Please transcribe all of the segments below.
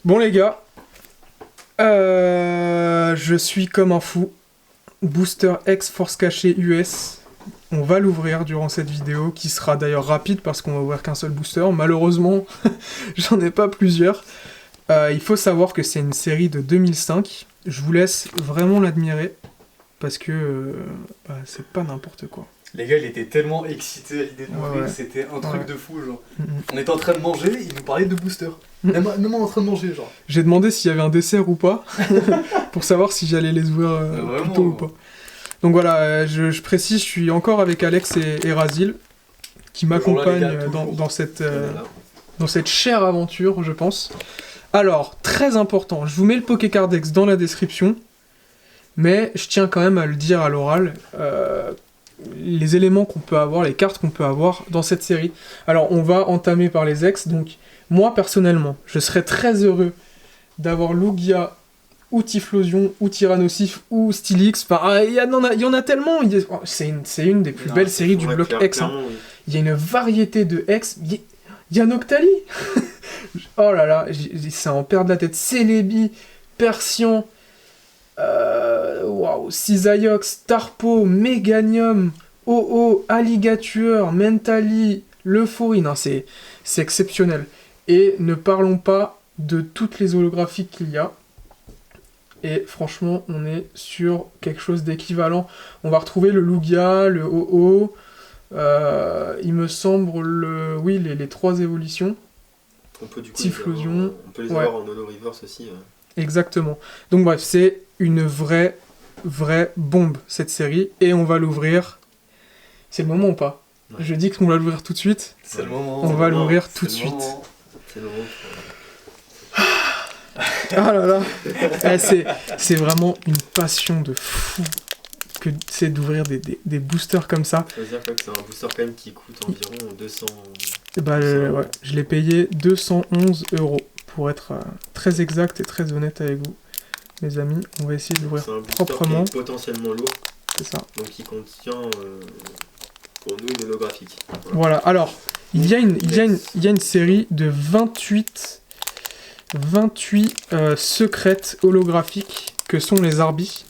Bon les gars, je suis comme un fou. Booster X Force Cachée US. On va l'ouvrir durant cette vidéo, qui sera d'ailleurs rapide parce qu'on va ouvrir qu'un seul booster. Malheureusement, j'en ai pas plusieurs. Il faut savoir que c'est une série de 2005. Je vous laisse vraiment l'admirer parce que c'est pas n'importe quoi. Les gars, il était tellement excité à l'idée de l'ouvrir, c'était un truc de fou, genre. On était en train de manger, il nous parlait de booster. Même moi en train de manger, genre. J'ai demandé s'il y avait un dessert ou pas, pour savoir si j'allais les ouvrir plus tôt ou pas. Donc voilà, je précise, je suis encore avec Alex et Razil, qui m'accompagnent dans cette chère aventure, je pense. Alors, très important, je vous mets le Pokécardex dans la description, mais je tiens quand même à le dire à l'oral, les éléments qu'on peut avoir, les cartes qu'on peut avoir dans cette série. Alors, on va entamer par les ex, donc moi, personnellement, je serais très heureux d'avoir Lugia, ou Typhlosion, ou Tyrannosif, ou Stylix. Enfin, il y en a tellement. C'est une des plus belles séries du bloc X. Hein. Il y a une variété de X. Il y a Noctali. Oh là là, ça en perd la tête. Celebi, Persian, Cisaiox, Tarpo, Meganium, OO, Alligatueur, Mentali, l'Euphorie. Non, c'est exceptionnel. Et ne parlons pas de toutes les holographiques qu'il y a. Et franchement, on est sur quelque chose d'équivalent. On va retrouver le Lugia, le OO, il me semble les 3 évolutions. On peut du coup Typhlosion. On peut les avoir en Holo Reverse aussi. Exactement. Donc bref, c'est une vraie bombe cette série. Et on va l'ouvrir. C'est le moment ou pas ? Je dis qu'on va l'ouvrir tout de suite. C'est le moment. On va l'ouvrir tout de suite. C'est le moment. Ah là là, c'est vraiment une passion de fou que c'est d'ouvrir des boosters comme ça. Ça veut dire que c'est un booster quand même qui coûte environ 200... je l'ai payé 211 € pour être très exact et très honnête avec vous, mes amis. On va essayer de l'ouvrir proprement. C'est potentiellement lourd. C'est ça. Donc il contient pour nous une holographique. Voilà. Alors, il y a une série de 28 secrètes holographiques que sont les Arbis.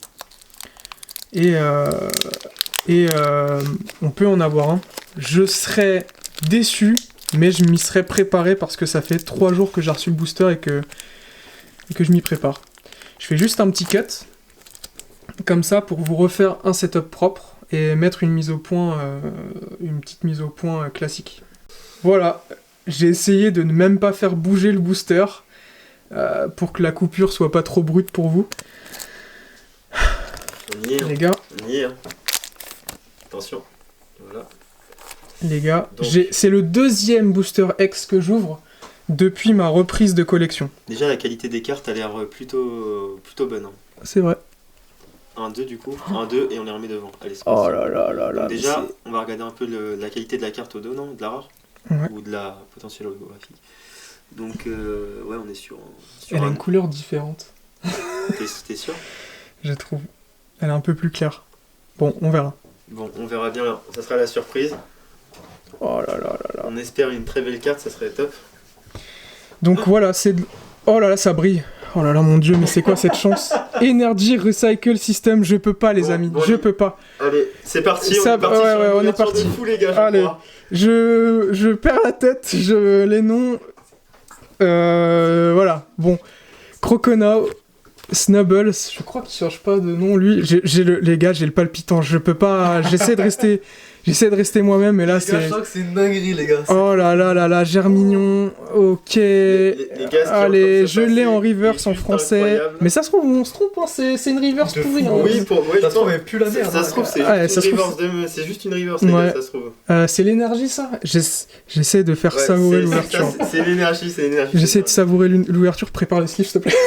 Et on peut en avoir un. Je serais déçu, mais je m'y serais préparé parce que ça fait 3 jours que j'ai reçu le booster et que je m'y prépare. Je fais juste un petit cut, comme ça, pour vous refaire un setup propre et mettre une petite mise au point classique. Voilà, j'ai essayé de ne même pas faire bouger le booster, pour que la coupure soit pas trop brute pour vous. On y est, les gars. On y est. Attention. Voilà. Les gars, c'est le 2e booster X que j'ouvre depuis ma reprise de collection. Déjà, la qualité des cartes a l'air plutôt bonne. Hein. C'est vrai. 1-2 du coup. 1-2 et on les remet devant. Allez, oh là là là là. Déjà, on va regarder un peu la qualité de la carte au dos, non ? De la rare ? Ouais. Ou de la potentielle holographique. Donc, on est sur Elle a une couleur différente. T'es sûr ? Je trouve. Elle est un peu plus claire. Bon, on verra. Bon, on verra bien. Ça sera la surprise. Oh là là là là. On espère une très belle carte, ça serait top. Donc voilà, c'est... Oh là là, ça brille. Oh là là, mon dieu, mais c'est quoi cette chance ? Energy Recycle System, je peux pas, les amis. Je peux pas. Allez, c'est parti. On est parti. Fou, les gars, allez, je perds la tête. Les noms... voilà, bon. Croconaw, Snubble, je crois qu'il cherche pas de nom, lui. Les gars, j'ai le palpitant, je peux pas... J'essaie de rester moi-même, mais là, c'est... Je crois que c'est une dinguerie, les gars. Oh là là là là, Germignon, ok. Les gars, allez, je l'ai en reverse en français. Incroyable. Mais ça se trouve, on se trompe, hein, c'est une reverse pourrie. Hein. Oui, ça se trouve, mais plus la merde. Ça se trouve, c'est juste une reverse, les gars, ça se trouve. C'est l'énergie, ça. J'essaie de faire savourer l'ouverture. C'est l'énergie. J'essaie de savourer l'ouverture, prépare les sleeves, s'il te plaît.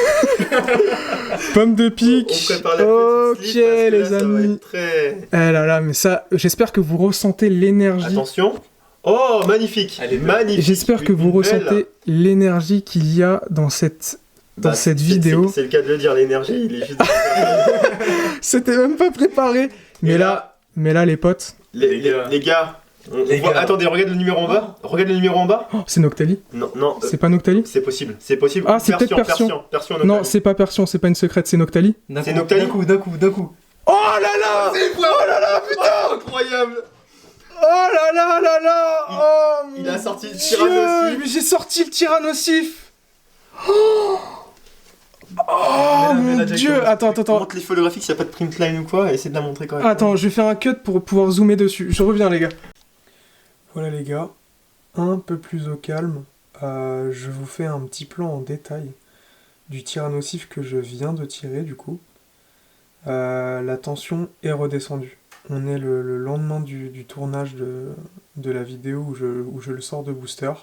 Pomme de pique. Ok, les amis. Eh là là, mais ça, j'espère que vous ressentez l'énergie. Attention. Oh, magnifique. Elle est magnifique. J'espère que vous ressentez l'énergie qu'il y a dans cette vidéo. C'est le cas de le dire, l'énergie, il est juste... C'était même pas préparé. Mais là, les potes... Les gars, Attendez, regarde le numéro en bas. Regarde le numéro en bas. Oh, c'est Noctali? Non. C'est pas Noctali? C'est possible. C'est possible. Ah, c'est peut-être Persion. Non, c'est pas Persion, c'est pas une secrète, c'est Noctali. C'est Noctali. D'un coup. Oh là là! Oh là là, putain, incroyable! Oh là là là là! Oh Il a sorti le Dieu, Tyrannosif. mais j'ai sorti le Tyrannosif! Oh mon Dieu! Attends. Montre les photographies s'il n'y a pas de print line ou quoi, et essaie de la montrer correctement. Attends, je vais faire un cut pour pouvoir zoomer dessus. Je reviens, les gars. Voilà, les gars. Un peu plus au calme. Je vous fais un petit plan en détail du Tyrannosif que je viens de tirer, du coup. La tension est redescendue. On est le lendemain du tournage de la vidéo où je le sors de booster.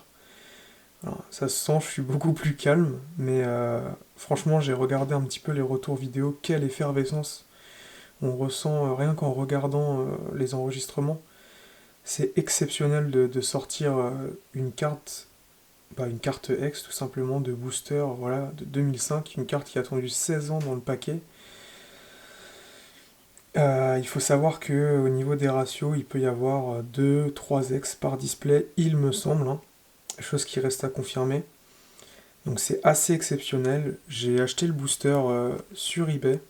Alors, ça se sent, je suis beaucoup plus calme, mais franchement j'ai regardé un petit peu les retours vidéo, quelle effervescence on ressent rien qu'en regardant les enregistrements. C'est exceptionnel de sortir une carte X tout simplement de booster, voilà, de 2005, une carte qui a attendu 16 ans dans le paquet. Il faut savoir que au niveau des ratios, il peut y avoir 2-3 X par display, il me semble, hein, chose qui reste à confirmer. Donc c'est assez exceptionnel. J'ai acheté le booster sur eBay.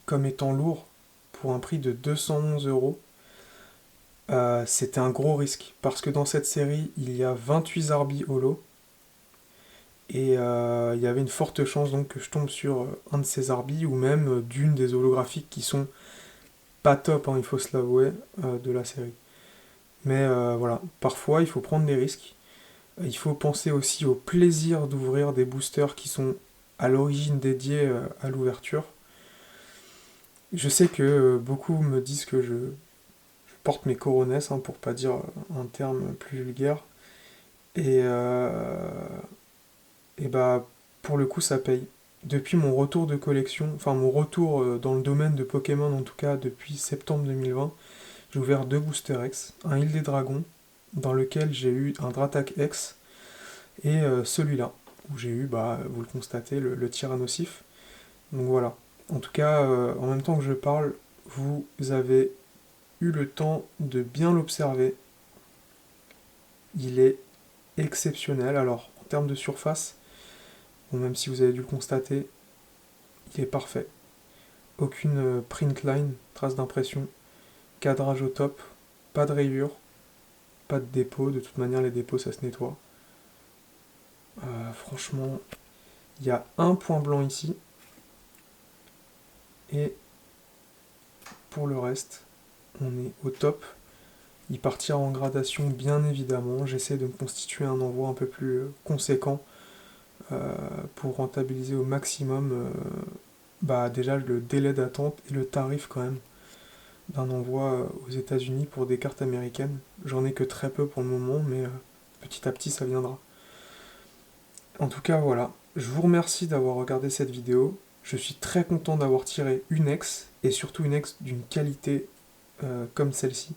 Comme étant lourd pour un prix de 211 €. C'était un gros risque parce que dans cette série, il y a 28 Zarbi holo. Et il y avait une forte chance donc que je tombe sur un de ces Zarbi ou même d'une des holographiques qui sont pas top, hein, il faut se l'avouer, de la série. Mais voilà, parfois il faut prendre des risques. Il faut penser aussi au plaisir d'ouvrir des boosters qui sont à l'origine dédiés à l'ouverture. Je sais que beaucoup me disent que je porte mes coronesses, hein, pour pas dire un terme plus vulgaire. Et bah pour le coup ça paye. Depuis mon retour de collection, enfin mon retour dans le domaine de Pokémon en tout cas depuis septembre 2020, j'ai ouvert 2 boosters X, un Île des Dragons, dans lequel j'ai eu un Dratak X, et celui-là, où j'ai eu, bah, vous le constatez, le Tyrannosif. Donc voilà. En tout cas, en même temps que je parle, vous avez eu le temps de bien l'observer. Il est exceptionnel. Alors, en termes de surface, bon, même si vous avez dû le constater, il est parfait. Aucune print line, trace d'impression, cadrage au top, pas de rayures, pas de dépôt. De toute manière, les dépôts, ça se nettoie. Franchement, il y a un point blanc ici. Et pour le reste, on est au top. Il partira en gradation, bien évidemment. J'essaie de me constituer un envoi un peu plus conséquent pour rentabiliser au maximum déjà le délai d'attente et le tarif quand même d'un envoi aux États-Unis pour des cartes américaines. J'en ai que très peu pour le moment, mais petit à petit ça viendra. En tout cas, voilà. Je vous remercie d'avoir regardé cette vidéo. Je suis très content d'avoir tiré une ex, et surtout une ex d'une qualité comme celle-ci.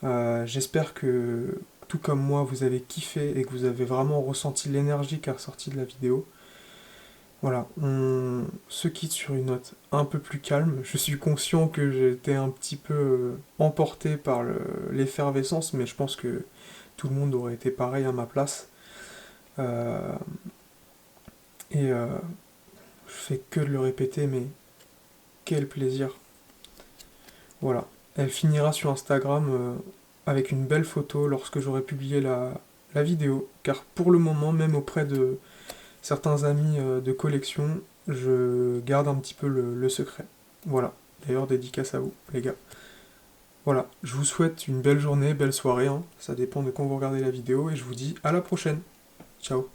J'espère que, tout comme moi, vous avez kiffé et que vous avez vraiment ressenti l'énergie qui est ressortie de la vidéo. Voilà, on se quitte sur une note un peu plus calme. Je suis conscient que j'étais un petit peu emporté par l'effervescence, mais je pense que tout le monde aurait été pareil à ma place. Je fais que de le répéter, mais quel plaisir. Voilà, elle finira sur Instagram avec une belle photo lorsque j'aurai publié la vidéo, car pour le moment, même auprès de certains amis de collection, je garde un petit peu le secret. Voilà, d'ailleurs dédicace à vous, les gars. Voilà, je vous souhaite une belle journée, belle soirée, hein. Ça dépend de quand vous regardez la vidéo, et je vous dis à la prochaine. Ciao.